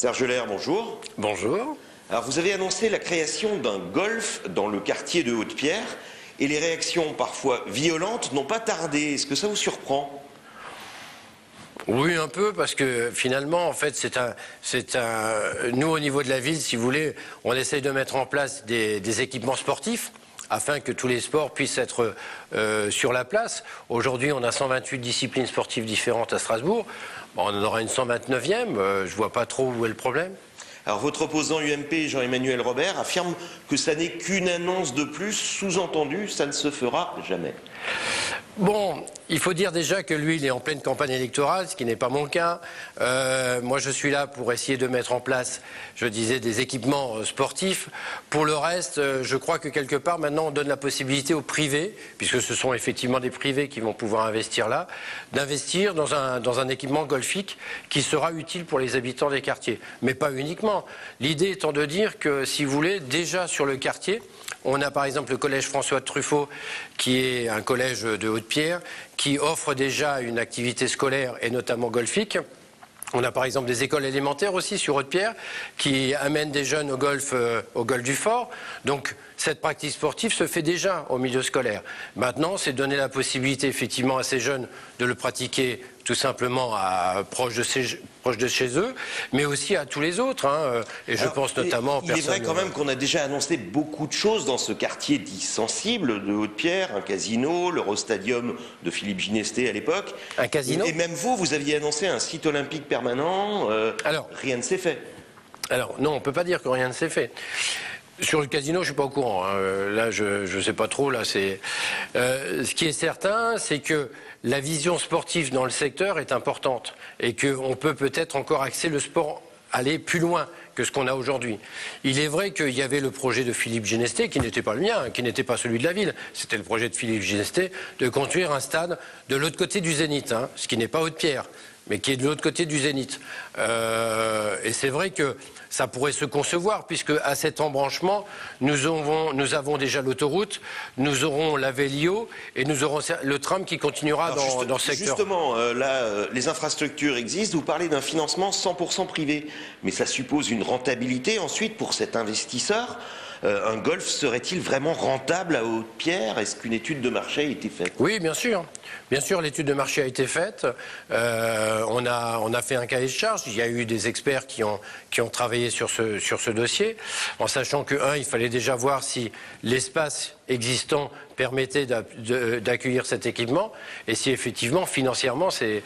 Serge Ler, bonjour. Bonjour. Alors vous avez annoncé la création d'un golf dans le quartier de Haute-Pierre et les réactions parfois violentes n'ont pas tardé. Est-ce que ça vous surprend ? Oui, un peu, parce que finalement, en fait, nous, au niveau de la ville, si vous voulez, on essaye de mettre en place des équipements sportifs afin que tous les sports puissent être sur la place. Aujourd'hui, on a 128 disciplines sportives différentes à Strasbourg. Bon, on en aura une 129e. Je ne vois pas trop où est le problème. Alors votre opposant UMP, Jean-Emmanuel Robert, affirme que ça n'est qu'une annonce de plus, sous-entendu, ça ne se fera jamais. Bon, il faut dire déjà que lui, il est en pleine campagne électorale, ce qui n'est pas mon cas. Moi, je suis là pour essayer de mettre en place, je disais, des équipements sportifs. Pour le reste, je crois que quelque part, maintenant, on donne la possibilité aux privés, puisque ce sont effectivement des privés qui vont pouvoir investir là, d'investir dans un équipement golfique qui sera utile pour les habitants des quartiers. Mais pas uniquement. L'idée étant de dire que, si vous voulez, déjà sur le quartier, on a par exemple le collège François de Truffaut, qui est un collège de Haute-Pierre, qui offre déjà une activité scolaire et notamment golfique. On a par exemple des écoles élémentaires aussi sur Haute-Pierre qui amènent des jeunes au golf du Fort. Donc cette pratique sportive se fait déjà au milieu scolaire. Maintenant, c'est donner la possibilité effectivement à ces jeunes de le pratiquer tout simplement proche de chez eux, mais aussi à tous les autres. Et je pense notamment aux personnes... Il est vrai quand même qu'on a déjà annoncé beaucoup de choses dans ce quartier dit sensible de Haute-Pierre, un casino, l'Eurostadium de Philippe Ginestè à l'époque. Un casino ? Et même vous aviez annoncé un site olympique permanent. Alors, rien ne s'est fait. Alors non, on ne peut pas dire que rien ne s'est fait. Sur le casino, je ne suis pas au courant. Là, je ne sais pas trop. Là, ce qui est certain, c'est que la vision sportive dans le secteur est importante et qu'on peut peut-être encore axer le sport, aller plus loin que ce qu'on a aujourd'hui. Il est vrai qu'il y avait le projet de Philippe Ginestè, qui n'était pas le mien, qui n'était pas celui de la ville. C'était le projet de Philippe Ginestè de construire un stade de l'autre côté du Zénith, ce qui n'est pas Haute-Pierre, mais qui est de l'autre côté du Zénith. Et c'est vrai que ça pourrait se concevoir, puisque à cet embranchement, nous avons déjà l'autoroute, nous aurons la Vélio et nous aurons le tram qui continuera dans ce secteur. Justement, là, les infrastructures existent, vous parlez d'un financement 100% privé, mais ça suppose une rentabilité ensuite pour cet investisseur. Un golf serait-il vraiment rentable à Haute-Pierre? Est-ce qu'une étude de marché a été faite? Oui, bien sûr. Bien sûr, l'étude de marché a été faite. On a fait un cahier de charge. Il y a eu des experts qui ont travaillé sur ce dossier, en sachant que, il fallait déjà voir si l'espace existant permettait d'accueillir cet équipement et si effectivement, financièrement, c'est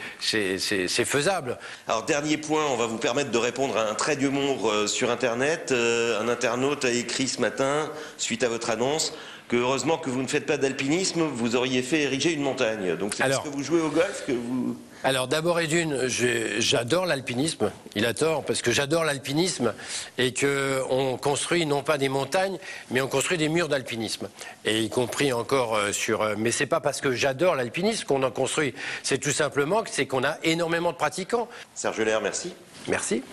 faisable. Alors, dernier point, on va vous permettre de répondre à un trait d'humour sur Internet. Un internaute a écrit ce matin, suite à votre annonce, que heureusement que vous ne faites pas d'alpinisme, vous auriez fait ériger une montagne. Donc c'est parce que vous jouez au golf que vous... Alors d'abord et d'une, j'adore l'alpinisme. Il a tort, parce que j'adore l'alpinisme et qu'on construit non pas des montagnes, mais on construit des murs d'alpinisme. Et y compris encore mais c'est pas parce que j'adore l'alpinisme qu'on en construit. C'est tout simplement qu'on a énormément de pratiquants. Serge Ler, merci. Merci.